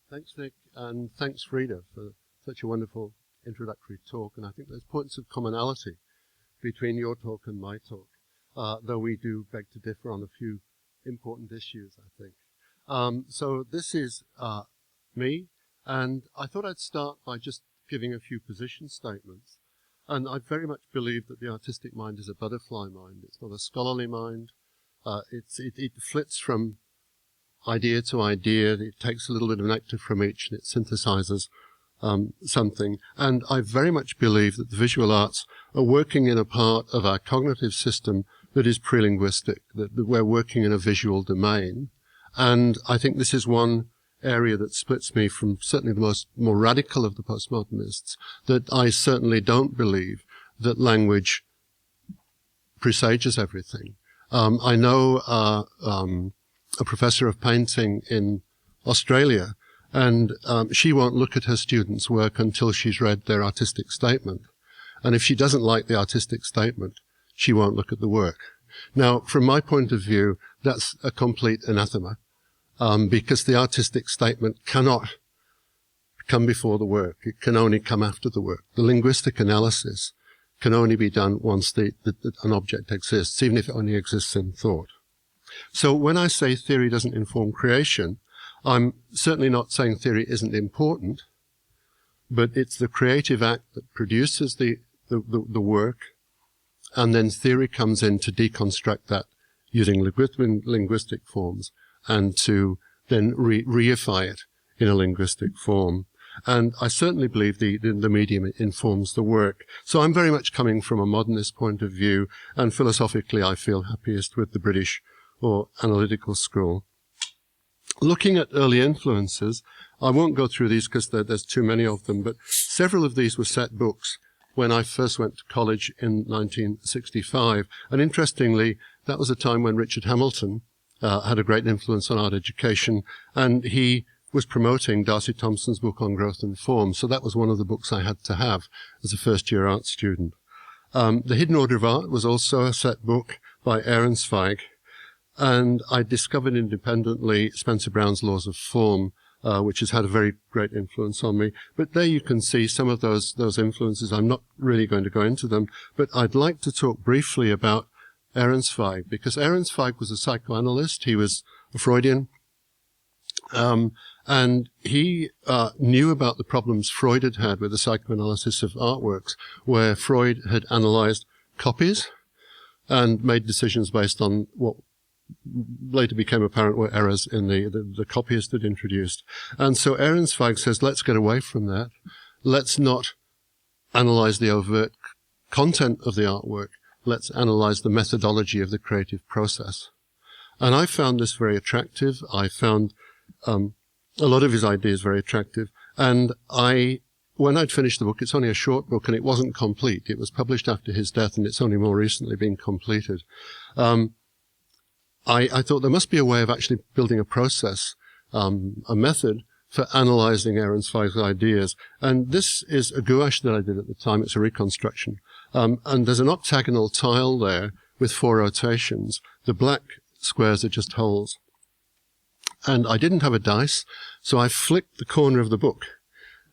Thanks, Nick, and thanks, Frida, for such a wonderful introductory talk. And I think there's points of commonality between your talk and my talk, though we do beg to differ on a few important issues, I think. So this is me, and I thought I'd start by just giving a few position statements. And I very much believe that the artistic mind is a butterfly mind. It's not a scholarly mind. It flits from idea to idea. It takes a little bit of nectar from each, and it synthesizes something. And I very much believe that the visual arts are working in a part of our cognitive system that is pre-linguistic, that we're working in a visual domain. And I think this is one area that splits me from certainly the more radical of the postmodernists, that I certainly don't believe that language presages everything. I know a professor of painting in Australia, and she won't look at her students' work until she's read their artistic statement. And if she doesn't like the artistic statement, she won't look at the work. Now, from my point of view, that's a complete anathema. Because the artistic statement cannot come before the work. It can only come after the work. The linguistic analysis can only be done once an object exists, even if it only exists in thought. So when I say theory doesn't inform creation, I'm certainly not saying theory isn't important, but it's the creative act that produces the work, and then theory comes in to deconstruct that using linguistic forms, and to then reify it in a linguistic form. And I certainly believe the medium informs the work. So I'm very much coming from a modernist point of view, and philosophically I feel happiest with the British or analytical school. Looking at early influences, I won't go through these because there's too many of them, but several of these were set books when I first went to college in 1965. And interestingly, that was a time when Richard Hamilton had a great influence on art education, and he was promoting Darcy Thompson's book on growth and form. So that was one of the books I had to have as a first-year art student. The Hidden Order of Art was also a set book by Ehrenzweig, and I discovered independently Spencer Brown's Laws of Form, which has had a very great influence on me. But there you can see some of those influences. I'm not really going to go into them, but I'd like to talk briefly about Ehrenzweig, because Ehrenzweig was a psychoanalyst. He was a Freudian, and he knew about the problems Freud had with the psychoanalysis of artworks, where Freud had analyzed copies and made decisions based on what later became apparent were errors in the copyist had introduced. And so Ehrenzweig says, let's get away from that. Let's not analyze the overt content of the artwork. Let's analyze the methodology of the creative process. And I found this very attractive. I found a lot of his ideas very attractive. And when I'd finished the book, it's only a short book, and it wasn't complete. It was published after his death, and it's only more recently been completed. I thought there must be a way of actually building a process, a method for analyzing Ehrenzweig's ideas. And this is a gouache that I did at the time. It's a reconstruction. And there's an octagonal tile there with 4 rotations. The black squares are just holes. And I didn't have a dice, so I flicked the corner of the book.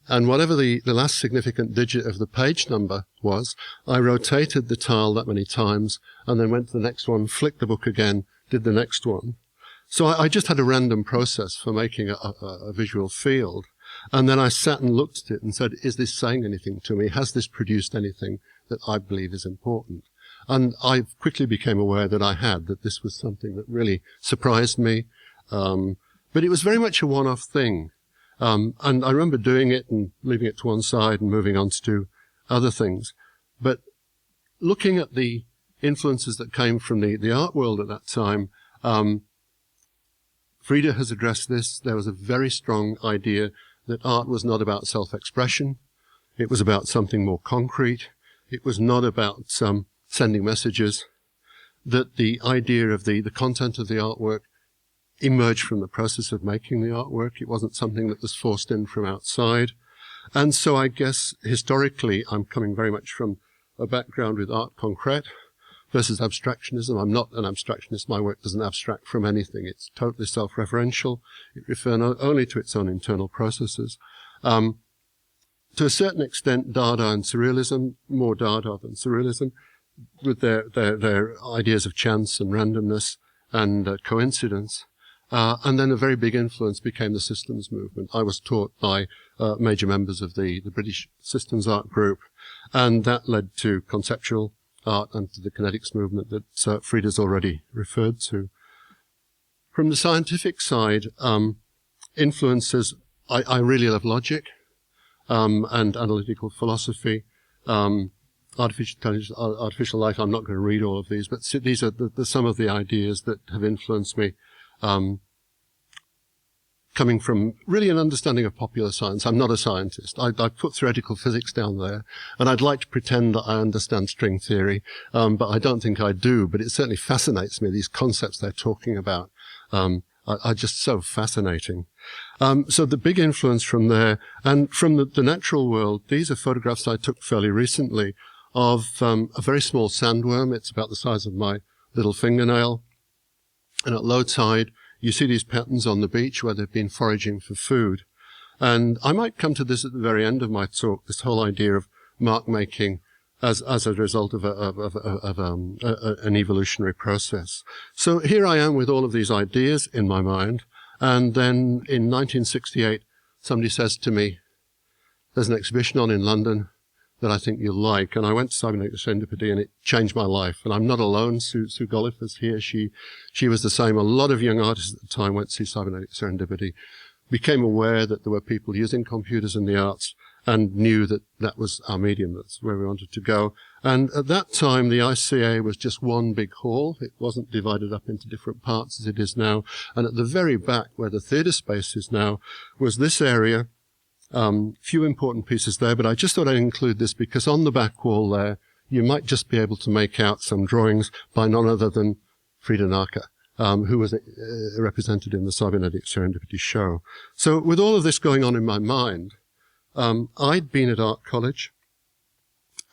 And whatever the last significant digit of the page number was, I rotated the tile that many times, and then went to the next one, flicked the book again, did the next one. So I just had a random process for making a visual field. And then I sat and looked at it and said, is this saying anything to me? Has this produced anything that I believe is important? And I quickly became aware that this was something that really surprised me. But it was very much a one-off thing. And I remember doing it and leaving it to one side and moving on to do other things. But looking at the influences that came from the art world at that time, Frida has addressed this. There was a very strong idea that art was not about self-expression. It was about something more concrete. It was not about sending messages. That the idea of the content of the artwork emerged from the process of making the artwork. It wasn't something that was forced in from outside. And so I guess historically I'm coming very much from a background with art concrète, versus abstractionism. I'm not an abstractionist. My work doesn't abstract from anything. It's totally self-referential. It refers only to its own internal processes. To a certain extent, Dada and Surrealism, more Dada than Surrealism, with their ideas of chance and randomness and coincidence. And then a very big influence became the systems movement. I was taught by major members of the British systems art group, and that led to conceptual art and to the kinetics movement that Frida's already referred to. From the scientific side, influences, I really love logic and analytical philosophy, artificial intelligence, artificial life. I'm not going to read all of these, but these are some of the ideas that have influenced me, coming from really an understanding of popular science. I'm not a scientist. I put theoretical physics down there, and I'd like to pretend that I understand string theory, but I don't think I do. But it certainly fascinates me. These concepts they're talking about are just so fascinating. So the big influence from there, and from the natural world, these are photographs I took fairly recently of a very small sandworm. It's about the size of my little fingernail. And at low tide, you see these patterns on the beach where they've been foraging for food. And I might come to this at the very end of my talk, this whole idea of mark making as a result of an evolutionary process. So here I am with all of these ideas in my mind. And then in 1968, somebody says to me, there's an exhibition on in London that I think you'll like. And I went to Cybernetic Serendipity, and it changed my life. And I'm not alone. Sue Gollifer's here. She was the same. A lot of young artists at the time went to see Cybernetic Serendipity, became aware that there were people using computers in the arts, and knew that that was our medium. That's where we wanted to go. And at that time, the ICA was just one big hall. It wasn't divided up into different parts as it is now. And at the very back, where the theatre space is now, was this area. Few important pieces there, but I just thought I'd include this because on the back wall there, you might just be able to make out some drawings by none other than Frida Naka, who was represented in the Cybernetic Serendipity show. So with all of this going on in my mind, I'd been at art college,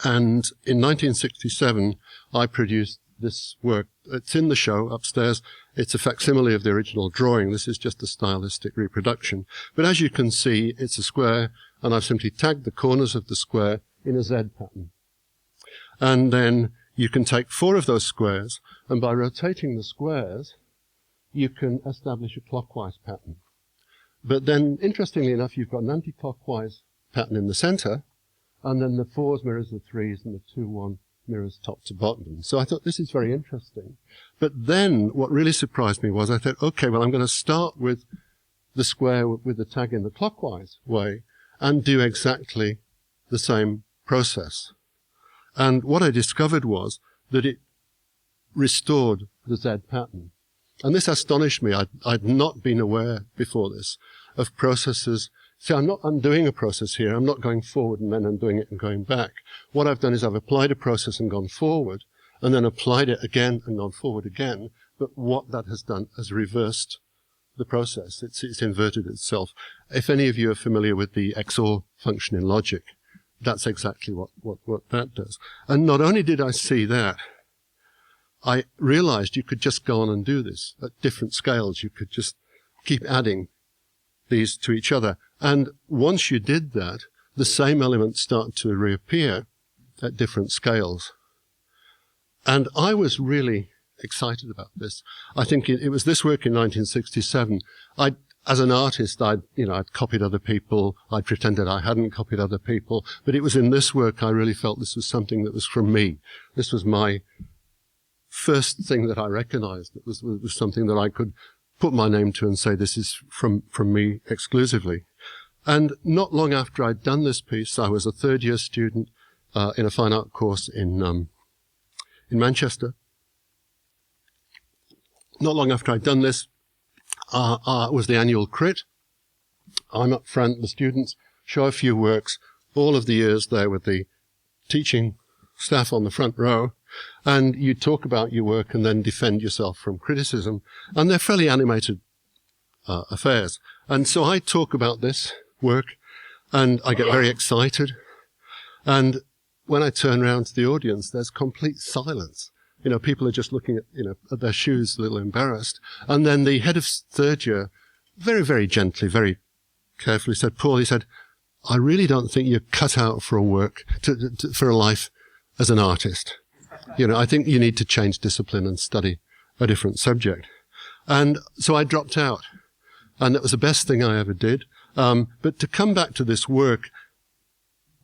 and in 1967, I produced this work. It's in the show upstairs. It's a facsimile of the original drawing. This is just a stylistic reproduction. But as you can see, it's a square, and I've simply tagged the corners of the square in a Z pattern. And then you can take 4 of those squares, and by rotating the squares, you can establish a clockwise pattern. But then, interestingly enough, you've got an anti-clockwise pattern in the center, and then the 4s mirrors the 3s, and the 2-1 mirrors top to bottom. So I thought this is very interesting. But then what really surprised me was I thought, okay, well, I'm going to start with the square with the tag in the clockwise way and do exactly the same process. And what I discovered was that it restored the Z pattern. And this astonished me. I'd not been aware before this of processes. See, I'm not undoing a process here. I'm not going forward and then undoing it and going back. What I've done is I've applied a process and gone forward, and then applied it again and gone forward again. But what that has done has reversed the process. It's inverted itself. If any of you are familiar with the XOR function in logic, that's exactly what that does. And not only did I see that, I realized you could just go on and do this at different scales. You could just keep adding these to each other. And once you did that, the same elements start to reappear at different scales. And I was really excited about this. I think it was this work in 1967. As an artist, I'd copied other people. I'd pretended I hadn't copied other people. But it was in this work I really felt this was something that was from me. This was my first thing that I recognized. It was something that I could put my name to and say this is from me exclusively. And not long after I'd done this piece, I was a third-year student in a fine art course in Manchester. Not long after I'd done this was the annual crit. I'm up front, the students show a few works, all of the years there with the teaching staff on the front row, and you talk about your work and then defend yourself from criticism. And they're fairly animated affairs. And so I talk about this work, and I get very excited. And when I turn around to the audience, there's complete silence. people are just looking at their shoes, a little embarrassed. And then the head of third year, very, very gently, very carefully said, Paul, he said, I really don't think you're cut out for for a life as an artist. I think you need to change discipline and study a different subject. And so I dropped out. And that was the best thing I ever did. But to come back to this work,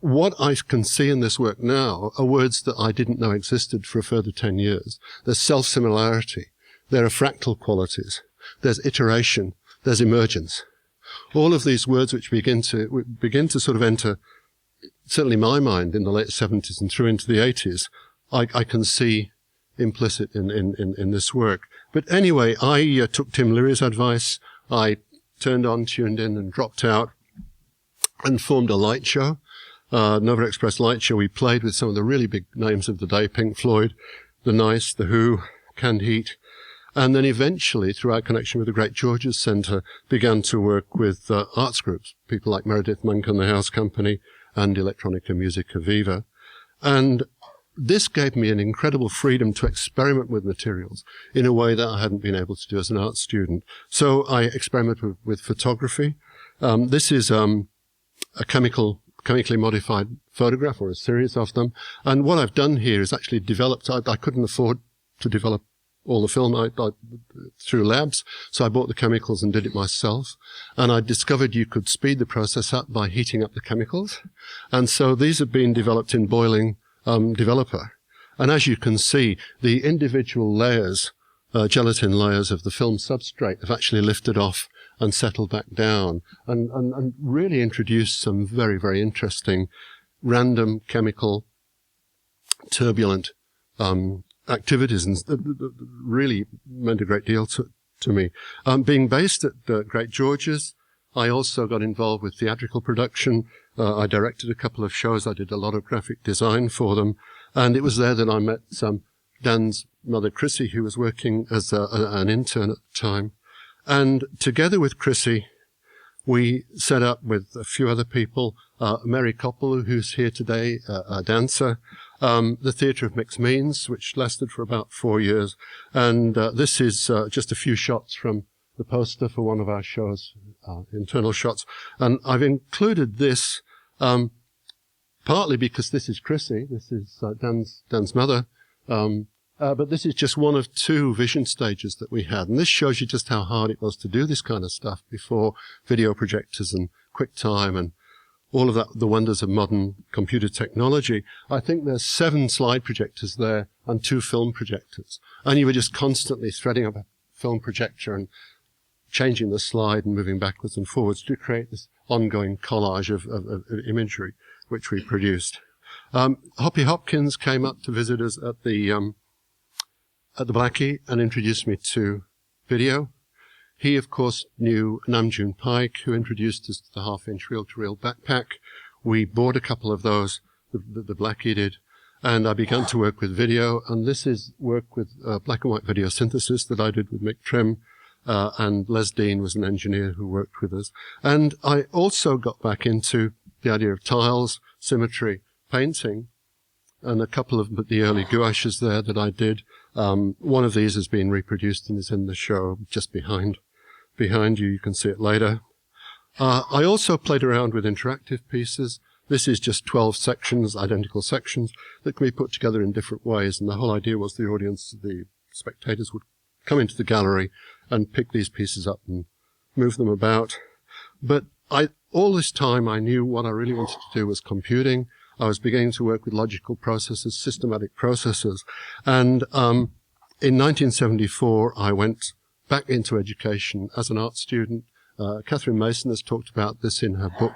what I can see in this work now are words that I didn't know existed for a further 10 years. There's self-similarity. There are fractal qualities. There's iteration. There's emergence. All of these words which begin to sort of enter, certainly my mind, in the late 70s and through into the 80s, I can see implicit in this work. But anyway, I took Tim Leary's advice. I tuned in, and dropped out and formed a light show. Nova Express light show. We played with some of the really big names of the day, Pink Floyd, The Nice, The Who, Canned Heat. And then eventually, through our connection with the Great George's Centre, began to work with arts groups, people like Meredith Monk and the House Company and Electronica Musica Viva. And this gave me an incredible freedom to experiment with materials in a way that I hadn't been able to do as an art student. So I experimented with photography. This is a chemically modified photograph, or a series of them. And what I've done here is actually developed, I couldn't afford to develop all the film through labs, so I bought the chemicals and did it myself. And I discovered you could speed the process up by heating up the chemicals. And so these have been developed in boiling developer. And as you can see, the individual layers, gelatin layers of the film substrate have actually lifted off and settled back down and really introduced some very, very interesting random chemical turbulent activities, and really meant a great deal to me. Being based at Great George's, I also got involved with theatrical production. I directed a couple of shows. I did a lot of graphic design for them. And it was there that I met Dan's mother, Chrissy, who was working as an intern at the time. And together with Chrissy, we set up with a few other people, Mary Koppel, who's here today, a dancer, the Theatre of Mixed Means, which lasted for about 4 years. And this is just a few shots from the poster for one of our shows, internal shots. And I've included this partly because this is Chrissy, this is Dan's mother, but this is just one of 2 vision stages that we had. And this shows you just how hard it was to do this kind of stuff before video projectors and QuickTime and all of that, the wonders of modern computer technology. I think there's 7 slide projectors there and 2 film projectors. And you were just constantly threading up a film projector and changing the slide and moving backwards and forwards to create this ongoing collage of imagery, which we produced. Hoppy Hopkins came up to visit us at the Blackie and introduced me to video. He, of course, knew Namjoon Paik, who introduced us to the half-inch reel-to-reel backpack. We bought a couple of those, the Blackie did, and I began to work with video. And this is work with black and white video synthesis that I did with Mick Trim, and Les Dean was an engineer who worked with us. And I also got back into the idea of tiles, symmetry, painting, and a couple of the early gouaches there that I did. One of these has been reproduced and is in the show just behind you. You can see it later. I also played around with interactive pieces. This is just 12 sections, identical sections, that can be put together in different ways. And the whole idea was the audience, the spectators, would come into the gallery and pick these pieces up and move them about. But all this time I knew what I really wanted to do was computing. I was beginning to work with logical processes, systematic processes. And in 1974, I went back into education as an art student. Catherine Mason has talked about this in her book,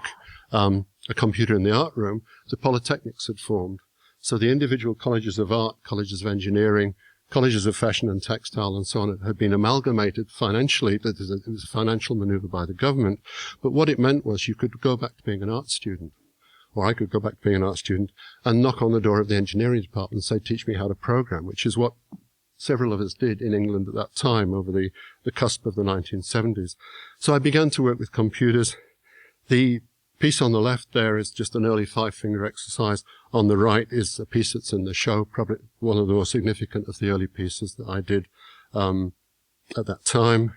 A Computer in the Art Room. The polytechnics had formed. So the individual colleges of art, colleges of engineering, colleges of fashion and textile and so on had been amalgamated financially. It was a financial maneuver by the government. But what it meant was you could go back to being an art student, or I could go back to being an art student and knock on the door of the engineering department and say, teach me how to program, which is what several of us did in England at that time over the cusp of the 1970s. So I began to work with computers. The piece on the left there is just an early 5-finger exercise. On the right is a piece that's in the show, probably one of the more significant of the early pieces that I did at that time.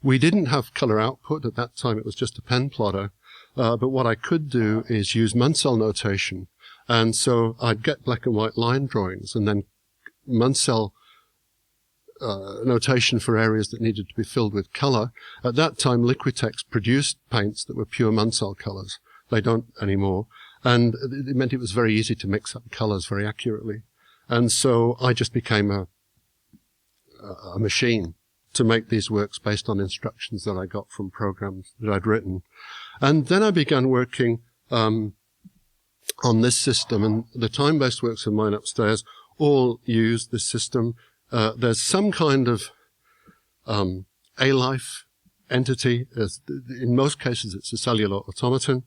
We didn't have color output at that time. It was just a pen plotter. But what I could do is use Munsell notation. And so I'd get black and white line drawings and then Munsell notation for areas that needed to be filled with color. At that time, Liquitex produced paints that were pure Munsell colors. They don't anymore. And it meant it was very easy to mix up colors very accurately. And so I just became a machine to make these works based on instructions that I got from programs that I'd written. And then I began working on this system, and the time-based works of mine upstairs all use this system. There's some kind of A-life entity. In most cases, it's a cellular automaton,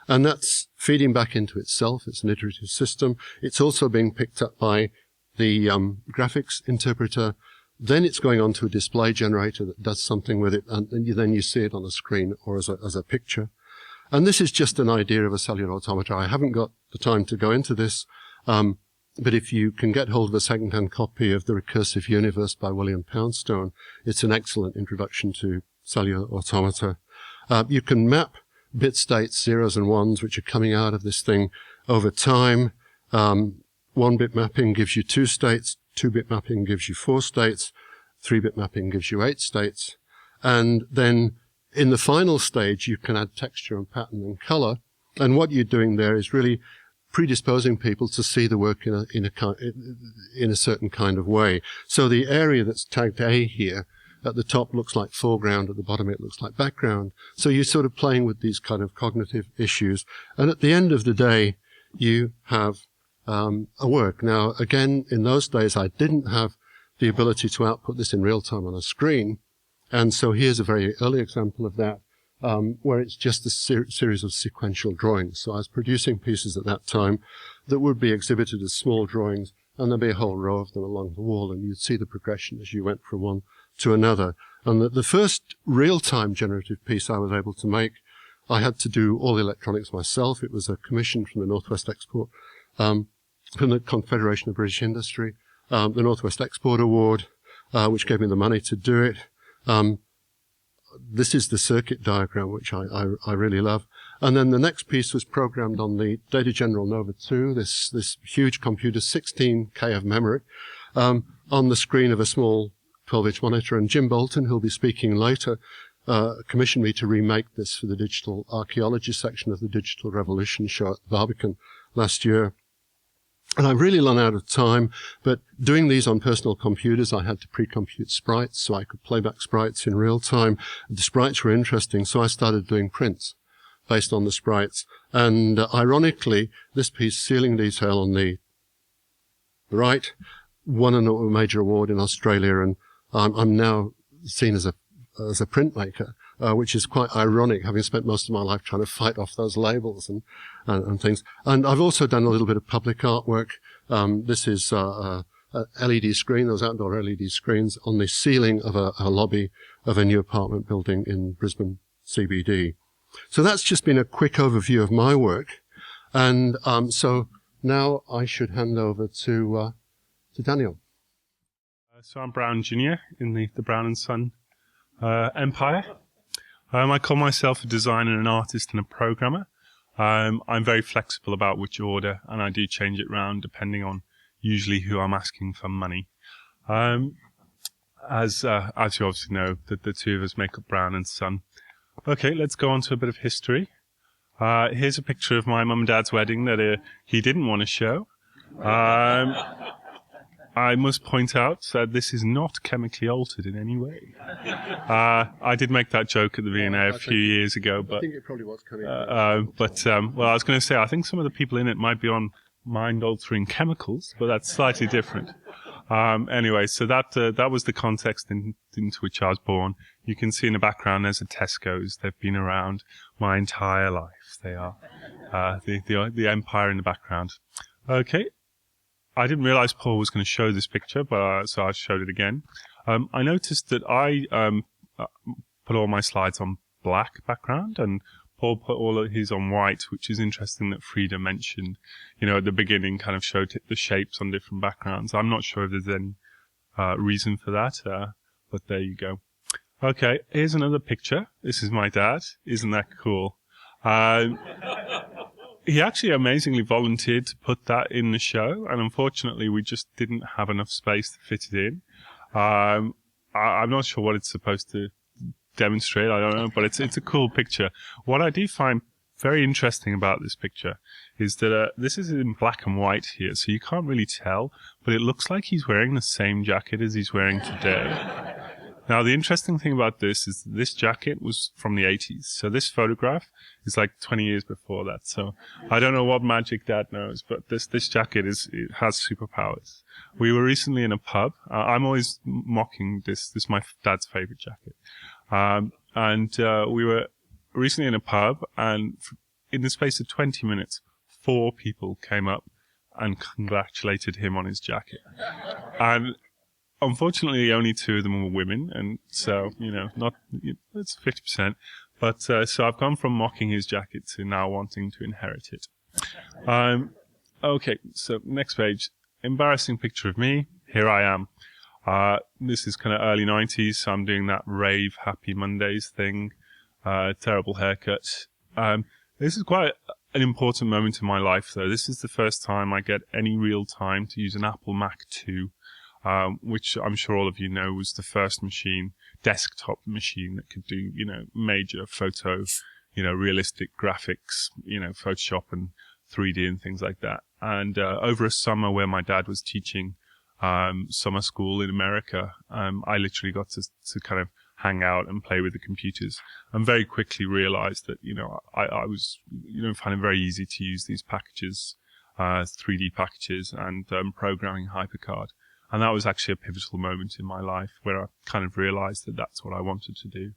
and that's feeding back into itself. It's an iterative system. It's also being picked up by the graphics interpreter. Then it's going on to a display generator that does something with it, and then you see it on a screen or as a picture. And this is just an idea of a cellular automata. I haven't got the time to go into this, but if you can get hold of a second-hand copy of The Recursive Universe by William Poundstone, it's an excellent introduction to cellular automata. You can map bit states, zeros and ones, which are coming out of this thing over time. 1-bit mapping gives you 2 states. 2-bit mapping gives you 4 states, 3-bit mapping gives you 8 states, and then in the final stage you can add texture and pattern and color, and what you're doing there is really predisposing people to see the work in a certain kind of way. So the area that's tagged A here at the top looks like foreground, at the bottom it looks like background. So you're sort of playing with these kind of cognitive issues, and at the end of the day you have a work. Now, again, in those days, I didn't have the ability to output this in real time on a screen. And so here's a very early example of that, where it's just a series of sequential drawings. So I was producing pieces at that time that would be exhibited as small drawings, and there'd be a whole row of them along the wall, and you'd see the progression as you went from one to another. And the first real-time generative piece I was able to make, I had to do all the electronics myself. It was a commission from the Northwest Export, from the Confederation of British Industry, the Northwest Export Award, which gave me the money to do it. This is the circuit diagram, which I really love. And then the next piece was programmed on the Data General Nova 2, this huge computer, 16K of memory, on the screen of a small 12-inch monitor. And Jim Bolton, who'll be speaking later, commissioned me to remake this for the digital archaeology section of the Digital Revolution show at Barbican last year. And I really run out of time, but doing these on personal computers, I had to pre-compute sprites so I could play back sprites in real time. The sprites were interesting, so I started doing prints based on the sprites. And ironically, this piece, Ceiling Detail on the right, won a major award in Australia, and I'm now seen as a printmaker, which is quite ironic, having spent most of my life trying to fight off those labels and things. And I've also done a little bit of public artwork. This is a LED screen, those outdoor LED screens on the ceiling of a lobby of a new apartment building in Brisbane CBD. So that's just been a quick overview of my work. And so now I should hand over to Daniel. So I'm Brown Jr. in the Brown and Son empire. I call myself a designer, an artist, and a programmer. I'm very flexible about which order, and I do change it around depending on usually who I'm asking for money. As you obviously know, the two of us make up Brown and Son. Okay, let's go on to a bit of history. Here's a picture of my mum and dad's wedding that he didn't want to show. I must point out that this is not chemically altered in any way. I did make that joke at the V&A a few years ago, but I think it probably was coming. Well, I was going to say I think some of the people in it might be on mind-altering chemicals, but that's slightly different. Anyway, so that was the context into which I was born. You can see in the background there's a Tesco's. They've been around my entire life. They are the empire in the background. Okay. I didn't realize Paul was going to show this picture, but so I showed it again. I noticed that I put all my slides on black background, and Paul put all of his on white, which is interesting that Frida mentioned, at the beginning, kind of showed the shapes on different backgrounds. I'm not sure if there's any reason for that, but there you go. Okay, here's another picture. This is my dad. Isn't that cool? He actually amazingly volunteered to put that in the show, and unfortunately we just didn't have enough space to fit it in. I'm not sure what it's supposed to demonstrate, I don't know, but it's a cool picture. What I do find very interesting about this picture is that this is in black and white here, so you can't really tell, but it looks like he's wearing the same jacket as he's wearing today. Now, the interesting thing about this is that this jacket was from the 80s. So this photograph is like 20 years before that. So I don't know what magic Dad knows, but this jacket it has superpowers. We were recently in a pub. I'm always mocking this. This is my dad's favorite jacket. We were recently in a pub, and in the space of 20 minutes, 4 people came up and congratulated him on his jacket. And unfortunately, only 2 of them were women, and so, it's 50%. But, so I've gone from mocking his jacket to now wanting to inherit it. Okay, so next page. Embarrassing picture of me. Here I am. This is kind of early 90s, so I'm doing that rave Happy Mondays thing. Terrible haircut. This is quite an important moment in my life, though. This is the first time I get any real time to use an Apple Mac II. Which I'm sure all of you know was the first desktop machine that could do, major photo, realistic graphics, Photoshop and 3D and things like that. And over a summer where my dad was teaching summer school in America, I literally got to kind of hang out and play with the computers, and very quickly realized that, I was, finding it very easy to use these packages, 3D packages and programming HyperCard. And that was actually a pivotal moment in my life where I kind of realized that that's what I wanted to do.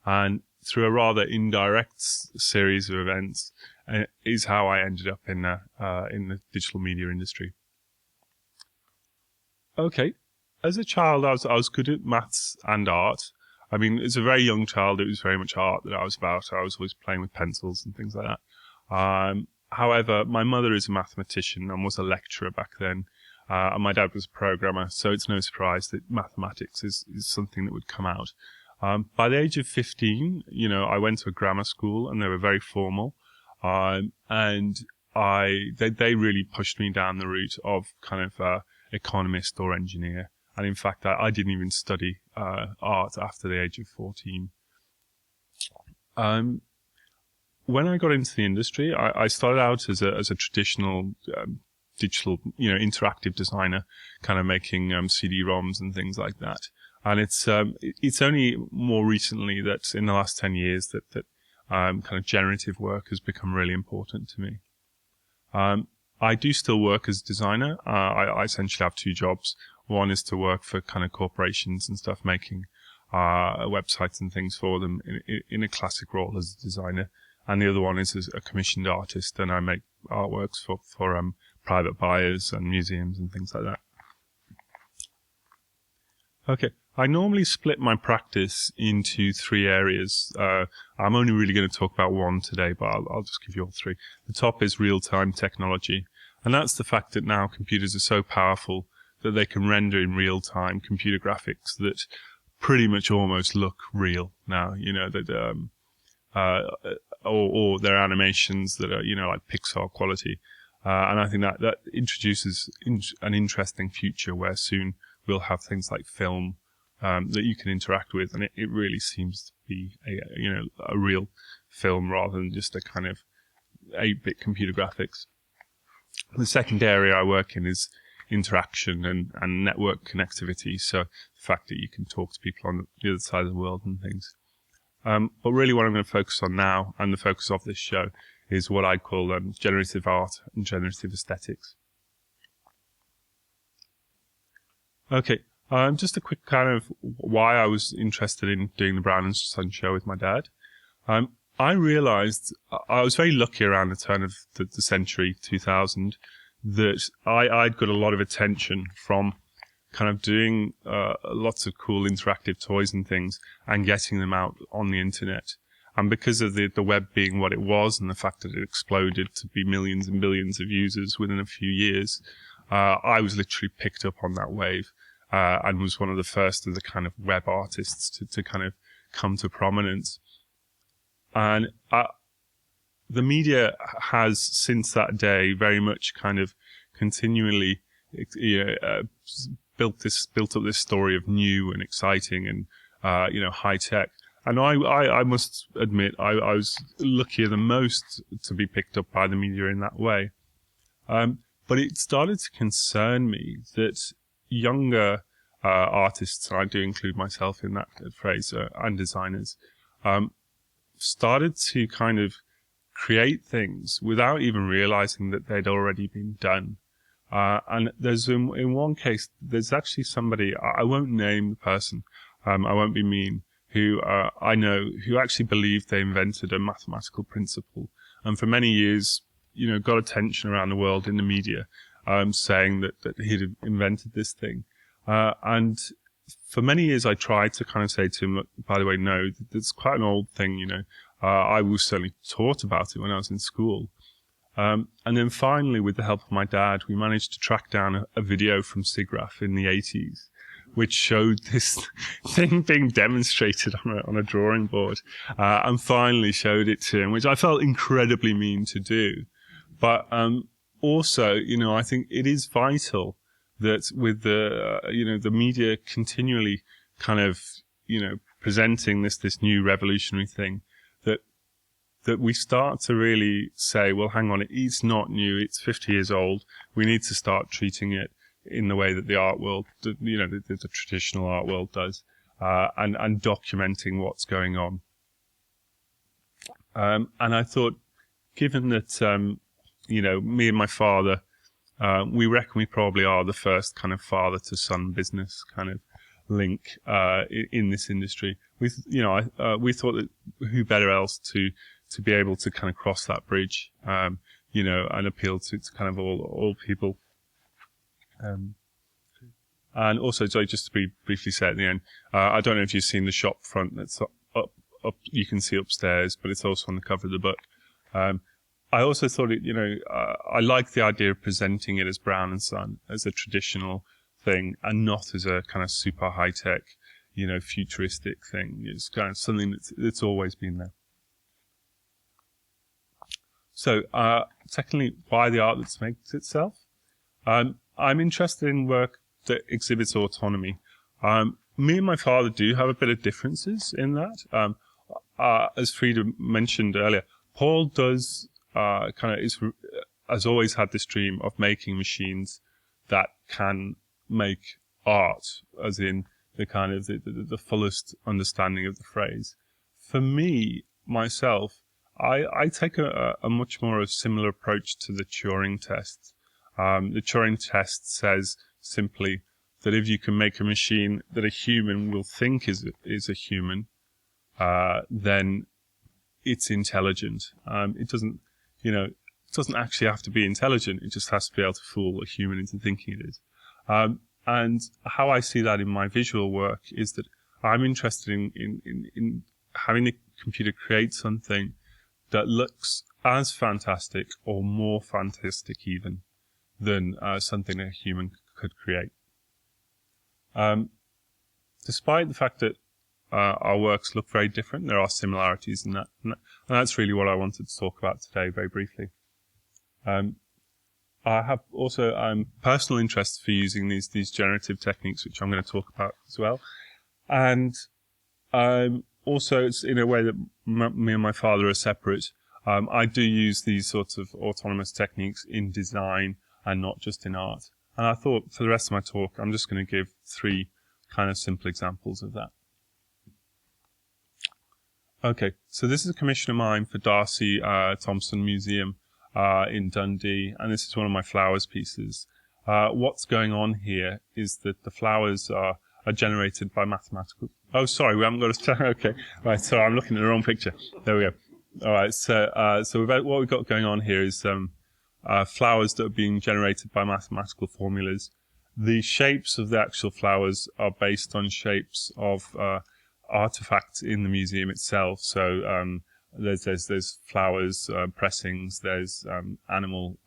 And through a rather indirect series of events is how I ended up in the digital media industry. Okay. As a child, I was good at maths and art. I mean, as a very young child, it was very much art that I was about. I was always playing with pencils and things like that. However, my mother is a mathematician and was a lecturer back then. And my dad was a programmer, so it's no surprise that mathematics is something that would come out. By the age of 15, I went to a grammar school and they were very formal. And they really pushed me down the route of kind of, economist or engineer. And in fact, I didn't even study, art after the age of 14. When I got into the industry, I started out as a traditional, digital, interactive designer, kind of making CD-ROMs and things like that. And it's only more recently that in the last 10 years that kind of generative work has become really important to me. I do still work as a designer. I essentially have 2 jobs. One is to work for kind of corporations and stuff, making websites and things for them in a classic role as a designer. And the other one is as a commissioned artist, and I make artworks for private buyers and museums and things like that. Okay, I normally split my practice into 3 areas. I'm only really going to talk about one today, but I'll just give you all 3. The top is real-time technology, and that's the fact that now computers are so powerful that they can render in real time computer graphics that pretty much almost look real now, or they're animations that are, like Pixar quality. And I think that introduces an interesting future where soon we'll have things like film, that you can interact with. And it really seems to be a real film rather than just a kind of 8-bit computer graphics. The second area I work in is interaction and network connectivity. So the fact that you can talk to people on the other side of the world and things. But really what I'm going to focus on now, and the focus of this show, is what I call generative art and generative aesthetics. Okay, just a quick kind of why I was interested in doing the Brown and Son show with my dad. I realized I was very lucky around the turn of the century, 2000, that I'd got a lot of attention from kind of doing lots of cool interactive toys and things and getting them out on the internet. And because of the web being what it was and the fact that it exploded to be millions and billions of users within a few years, I was literally picked up on that wave, and was one of the first of the kind of web artists to kind of come to prominence. And the media has, since that day, very much kind of continually built up this story of new and exciting and high tech. And I must admit, I was luckier than most to be picked up by the media in that way. But it started to concern me that younger artists, and I do include myself in that phrase, and designers, started to kind of create things without even realizing that they'd already been done. And there's in one case, there's actually somebody, I won't name the person, I won't be mean, who I know, who actually believed they invented a mathematical principle. And for many years, got attention around the world in the media, saying that he'd invented this thing. And for many years, I tried to kind of say to him, look, by the way, no, it's quite an old thing, I was certainly taught about it when I was in school. And then finally, with the help of my dad, we managed to track down a video from SIGGRAPH in the 80s, which showed this thing being demonstrated on a drawing board, and finally showed it to him, which I felt incredibly mean to do. But also, I think it is vital that with the media continually kind of, presenting this new revolutionary thing, that we start to really say, well, hang on, it's not new, it's 50 years old. We need to start treating it in the way that the art world, the traditional art world does, and documenting what's going on. And I thought, given that, me and my father, we reckon we probably are the first kind of father to son business kind of link, in this industry. We thought that who better else to be able to kind of cross that bridge, and appeal to kind of all people. And also, so just to briefly say at the end, I don't know if you've seen the shop front that's up, you can see upstairs, but it's also on the cover of the book. I also thought I like the idea of presenting it as Brown and Son, as a traditional thing, and not as a kind of super high tech, futuristic thing. It's kind of something that's always been there. So, secondly, why the art that makes itself? I'm interested in work that exhibits autonomy. Me and my father do have a bit of differences in that. As Frida mentioned earlier, Paul does has always had this dream of making machines that can make art, as in the kind of the fullest understanding of the phrase. For me, myself, I take a much more similar approach to the Turing Test. The Turing Test says simply that if you can make a machine that a human will think is a human, then it's intelligent. It doesn't actually have to be intelligent. It just has to be able to fool a human into thinking it is. And how I see that in my visual work is that I'm interested in having the computer create something that looks as fantastic or more fantastic even than something a human could create. Despite the fact that our works look very different, there are similarities in that. And that's really what I wanted to talk about today, very briefly. I have also personal interest for using these generative techniques, which I'm going to talk about as well. And also, it's in a way that me and my father are separate. I do use these sorts of autonomous techniques in design and not just in art. And I thought for the rest of my talk, I'm just going to give 3 kind of simple examples of that. Okay, so this is a commission of mine for Darcy Thompson Museum in Dundee, and this is one of my flowers pieces. What's going on here is that the flowers are generated by mathematical... Oh, sorry, we haven't got a... Okay, right, sorry, I'm looking at the wrong picture. There we go. All right, so what we've got going on here is flowers that are being generated by mathematical formulas. The shapes of the actual flowers are based on shapes of artifacts in the museum itself. So There's flowers, pressings. There's animal,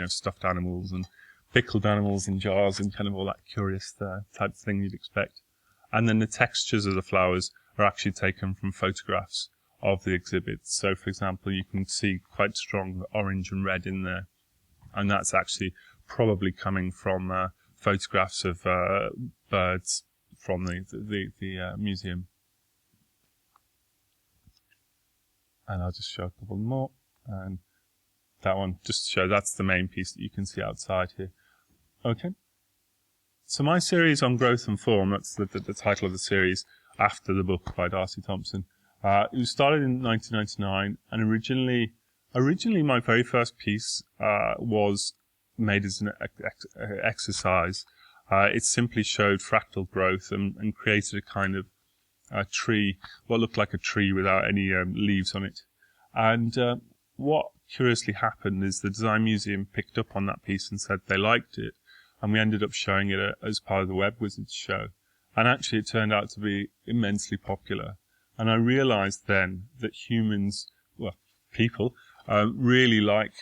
stuffed animals and pickled animals in jars and kind of all that curious type of thing you'd expect. And then the textures of the flowers are actually taken from photographs of the exhibits. So, for example, you can see quite strong orange and red in there, and that's actually probably coming from photographs of birds from the museum. And I'll just show a couple more, and that one just to show that's the main piece that you can see outside here. Okay. So my series on growth and form, that's the title of the series after the book by Darcy Thompson. It was started in 1999, and originally my very first piece was made as an exercise. It simply showed fractal growth and created a kind of tree, what looked like a tree without any leaves on it. And what curiously happened is the Design Museum picked up on that piece and said they liked it, and we ended up showing it as part of the Web Wizards show. And actually it turned out to be immensely popular. And I realized then that humans, people, really like,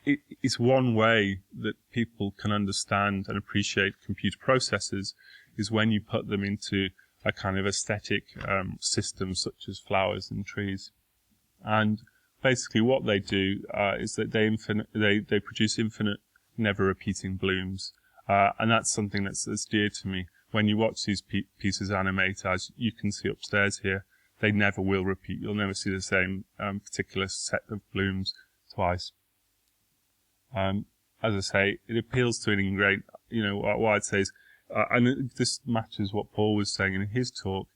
it's one way that people can understand and appreciate computer processes is when you put them into a kind of aesthetic system such as flowers and trees. And basically what they do is that they produce infinite, never repeating blooms. And that's something that's dear to me. When you watch these pieces animate, as you can see upstairs here, they never will repeat. You'll never see the same particular set of blooms twice. As I say, it appeals to an ingrained, what I'd say is, and this matches what Paul was saying in his talk,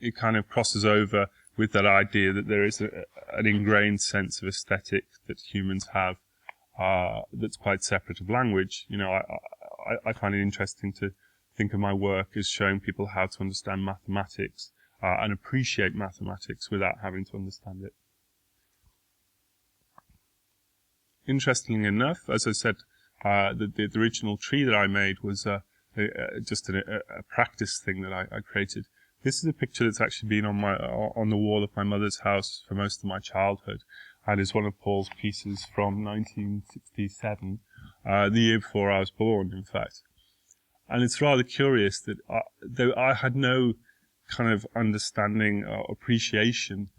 it kind of crosses over with that idea that there is an ingrained sense of aesthetic that humans have that's quite separate of language. I find it interesting to think of my work as showing people how to understand mathematics and appreciate mathematics without having to understand it. Interestingly enough, as I said, the original tree that I made was just a practice thing that I created. This is a picture that's actually been on the wall of my mother's house for most of my childhood, and is one of Paul's pieces from 1967, the year before I was born, in fact. And it's rather curious that though I had no kind of understanding or appreciation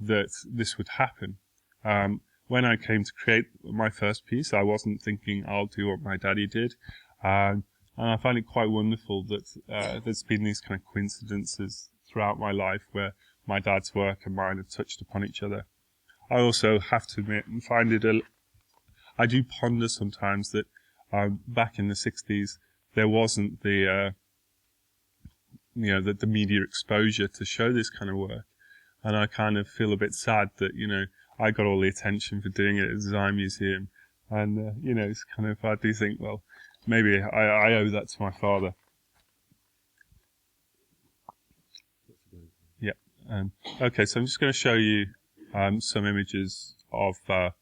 that this would happen. When I came to create my first piece, I wasn't thinking I'll do what my daddy did. And I find it quite wonderful that there's been these kind of coincidences throughout my life where my dad's work and mine have touched upon each other. I also have to admit and find it I do ponder sometimes that back in the 60s there wasn't the media exposure to show this kind of work, and I kind of feel a bit sad that I got all the attention for doing it at the Design Museum, and it's kind of, I do think, well, maybe I owe that to my father. Yeah. Okay, so I'm just going to show you some images of a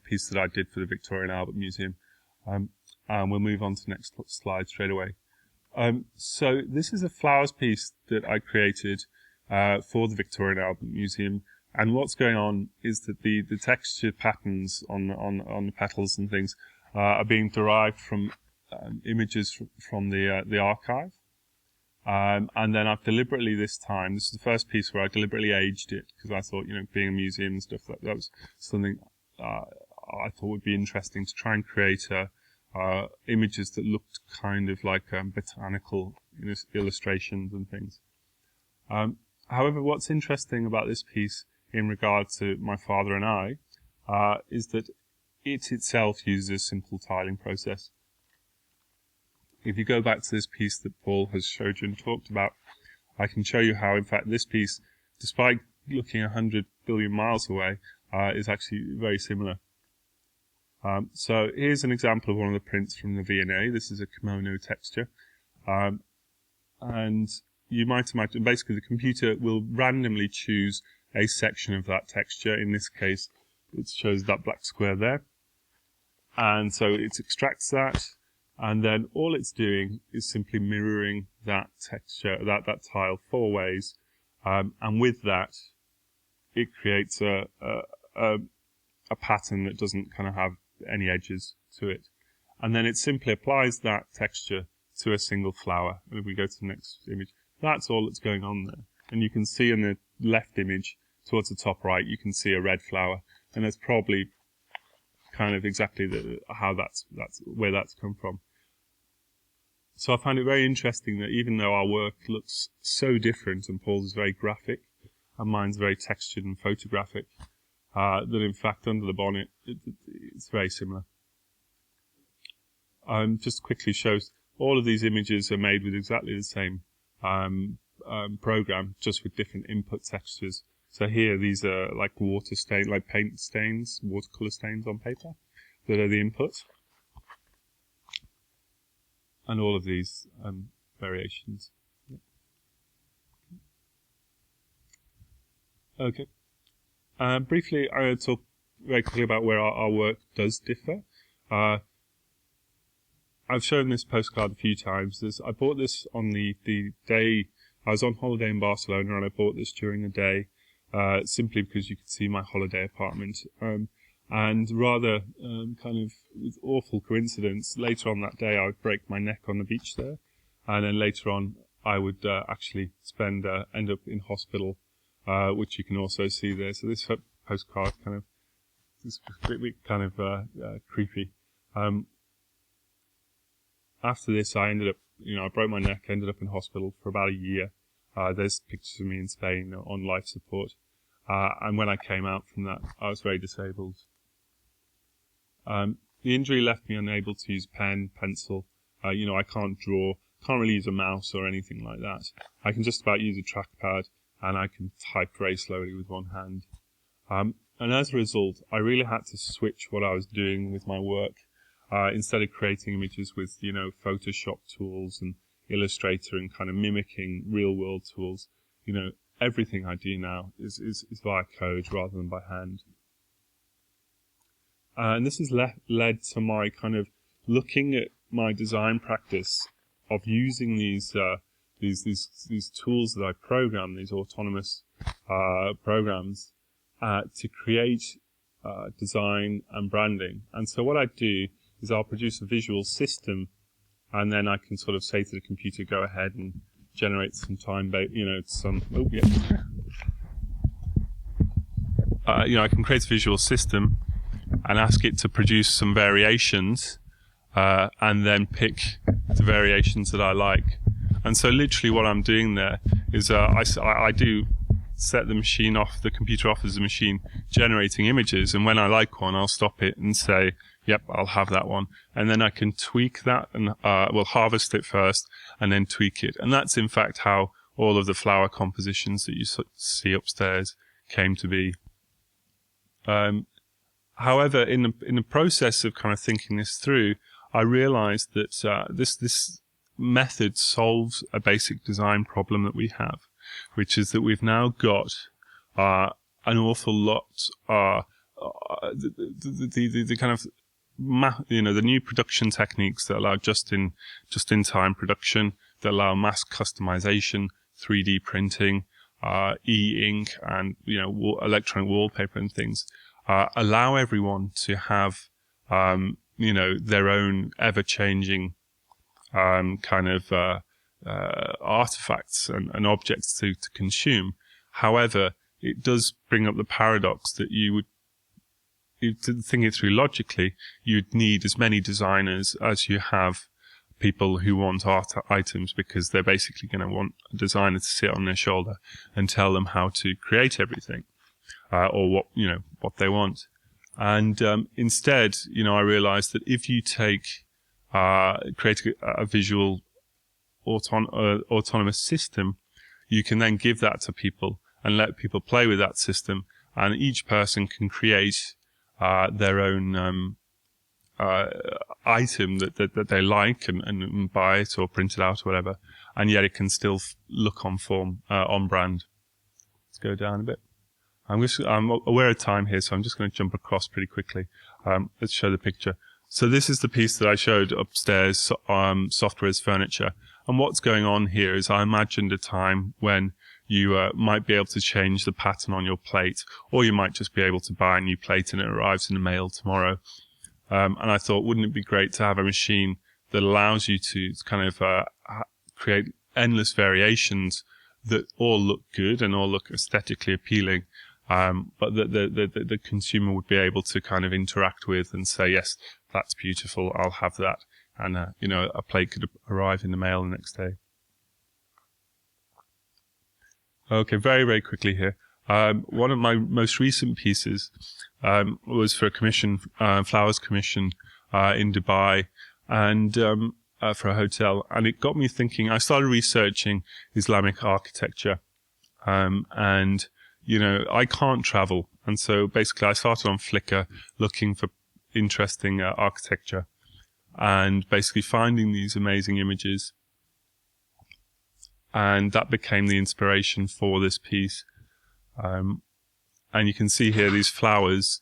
piece that I did for the Victoria and Albert Museum, and we'll move on to the next slide straight away. So this is a flowers piece that I created for the Victoria and Albert Museum. And what's going on is that the texture patterns on the petals and things are being derived from images from the archive. And then I've deliberately this is the first piece where I deliberately aged it, because I thought, being a museum and stuff, that was something I thought would be interesting to try and create images that looked kind of like botanical illustrations and things. However, what's interesting about this piece in regard to my father and I is that it itself uses a simple tiling process. If you go back to this piece that Paul has showed you and talked about, I can show you how, in fact, this piece, despite looking 100 billion miles away, is actually very similar. So here's an example of one of the prints from the V&A. This is a kimono texture. And you might imagine, basically the computer will randomly choose a section of that texture. In this case, it shows that black square there. And so it extracts that, and then all it's doing is simply mirroring that texture, that tile 4 ways, And with that, it creates a pattern that doesn't kind of have any edges to it. And then it simply applies that texture to a single flower. And if we go to the next image, that's all that's going on there. And you can see in the left image, towards the top right, you can see a red flower. And that's probably kind of exactly how that's where that's come from. So I find it very interesting that even though our work looks so different, and Paul's is very graphic, and mine's very textured and photographic, that in fact under the bonnet it's very similar. Just quickly shows all of these images are made with exactly the same program, just with different input textures. So here these are like water stain, like paint stains, watercolor stains on paper that are the input, and all of these variations. Okay. Briefly, I'm going to talk very quickly about where our work does differ. I've shown this postcard a few times. I bought this on the day I was on holiday in Barcelona, and I bought this during the day, simply because you could see my holiday apartment. And rather, kind of with awful coincidence, later on that day I would break my neck on the beach there, and then later on I would actually end up in hospital, which you can also see there. So this postcard is a bit kind of creepy. After this, I ended up, I broke my neck, ended up in hospital for about a year. There's pictures of me in Spain on life support. And when I came out from that, I was very disabled. The injury left me unable to use pen, pencil. I can't draw, can't really use a mouse or anything like that. I can just about use a trackpad, and I can type very slowly with one hand. And as a result, I really had to switch what I was doing with my work. Instead of creating images with, Photoshop tools and Illustrator and kind of mimicking real-world tools, everything I do now is via code rather than by hand. And this has led to my kind of looking at my design practice of using these tools that I program, these autonomous programs, to create design and branding. And so what I do is I'll produce a visual system, and then I can sort of say to the computer, go ahead and generate some I can create a visual system and ask it to produce some variations, and then pick the variations that I like. And so literally what I'm doing there is I do set the machine off, the computer off as a machine generating images, and when I like one, I'll stop it and say, yep, I'll have that one. And then I can tweak that and we'll harvest it first and then tweak it. And that's in fact how all of the flower compositions that you see upstairs came to be. However, in the process of kind of thinking this through, I realized that this method solves a basic design problem that we have, which is that we've now got an awful lot, the kind of the new production techniques that allow just-in-time production, that allow mass customization, 3D printing, e-ink, and electronic wallpaper and things, allow everyone to have their own ever-changing artifacts and objects to consume. However, it does bring up the paradox that to think it through logically, you'd need as many designers as you have people who want art items, because they're basically going to want a designer to sit on their shoulder and tell them how to create everything, or what they want. And instead, I realized that if you create a visual autonomous system, you can then give that to people and let people play with that system, and each person can create their own item that they like and buy it or print it out or whatever, and yet it can still look on form, on brand. Let's go down a bit. I'm aware of time here, so I'm just going to jump across pretty quickly. Let's show the picture. So this is the piece that I showed upstairs, Software as Furniture. And what's going on here is I imagined a time when you might be able to change the pattern on your plate, or you might just be able to buy a new plate and it arrives in the mail tomorrow. And I thought, wouldn't it be great to have a machine that allows you to kind of create endless variations that all look good and all look aesthetically appealing, but that the consumer would be able to kind of interact with and say, yes, that's beautiful, I'll have that. And, a plate could arrive in the mail the next day. Okay, very, very quickly here. One of my most recent pieces was for a commission, flowers commission in Dubai, and for a hotel. And it got me thinking. I started researching Islamic architecture, and I can't travel, and so basically I started on Flickr looking for interesting architecture, and basically finding these amazing images. And that became the inspiration for this piece. And you can see here these flowers,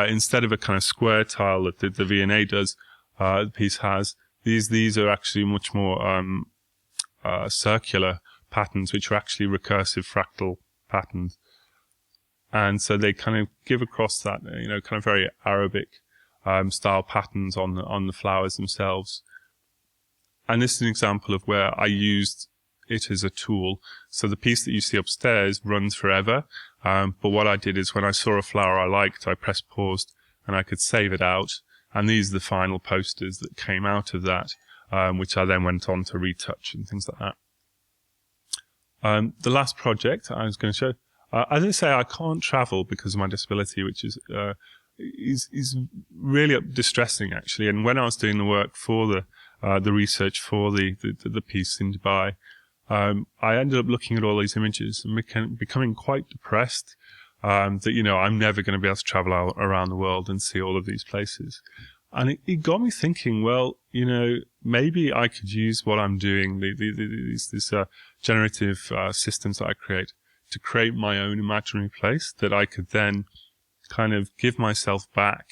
instead of a kind of square tile that the V&A does, the piece has, these are actually much more circular patterns, which are actually recursive fractal patterns. And so they kind of give across that, kind of very Arabic style patterns on the flowers themselves. And this is an example of where I used it as a tool. So the piece that you see upstairs runs forever. But what I did is when I saw a flower I liked, I pressed pause and I could save it out. And these are the final posters that came out of that, which I then went on to retouch and things like that. The last project I was going to show, as I say, I can't travel because of my disability, which is really distressing actually. And when I was doing the work for the research for the piece in Dubai, I ended up looking at all these images and becoming quite depressed that, I'm never going to be able to travel around the world and see all of these places. And it got me thinking, well, maybe I could use what I'm doing, these generative systems that I create, to create my own imaginary place that I could then kind of give myself back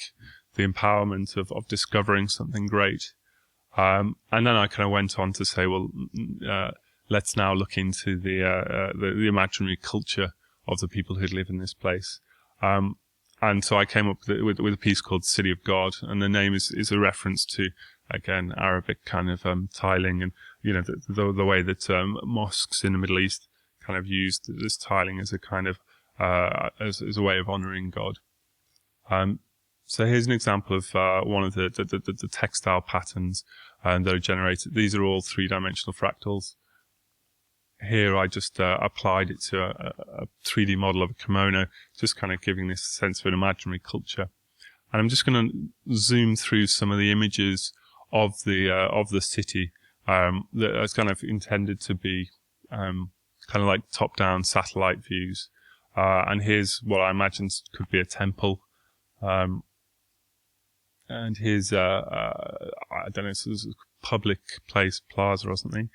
the empowerment of discovering something great. And then I kind of went on to say, well, let's now look into the imaginary culture of the people who live in this place. And so I came up with a piece called City of God, and the name is a reference to, again, Arabic kind of tiling, and the way that mosques in the Middle East kind of used this tiling as a kind of as a way of honouring God. So here's an example of one of the textile patterns that are generated. These are all three-dimensional fractals. Here I just applied it to a 3D model of a kimono, just kind of giving this sense of an imaginary culture. And I'm just going to zoom through some of the images of the city that is kind of intended to be kind of like top-down satellite views. And here's what I imagine could be a temple. And here's I don't know, it's a public place, plaza or something.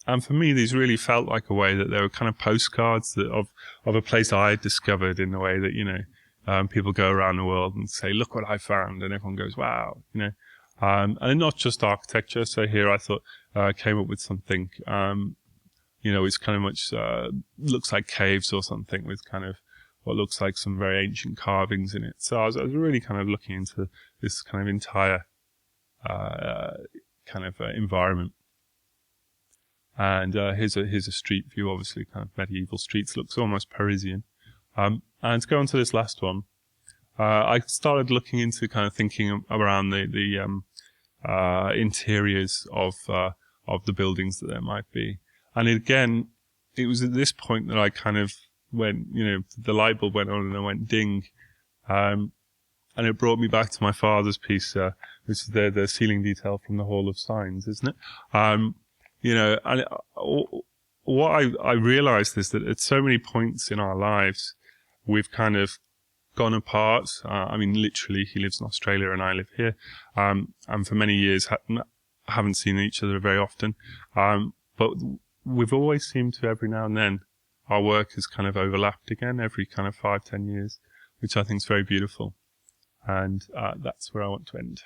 And for me, these really felt like a way that they were kind of postcards of a place I had discovered, in the way that, people go around the world and say, look what I found. And everyone goes, wow, and not just architecture. So here I thought, came up with something, it's kind of much, looks like caves or something with kind of what looks like some very ancient carvings in it. So I was really kind of looking into this kind of entire, kind of environment. And here's a street view, obviously kind of medieval streets, looks almost Parisian. And to go on to this last one, I started looking into kind of thinking around the interiors of the buildings that there might be. And it was at this point that I kind of went, the light bulb went on and I went ding. And it brought me back to my father's piece, which is the ceiling detail from the Hall of Signs, isn't it? And what I realized is that at so many points in our lives, we've kind of gone apart. Literally, he lives in Australia and I live here. And for many years, haven't seen each other very often. But we've always seemed to, every now and then, our work has kind of overlapped again every kind of 5-10 years, which I think is very beautiful. And that's where I want to end.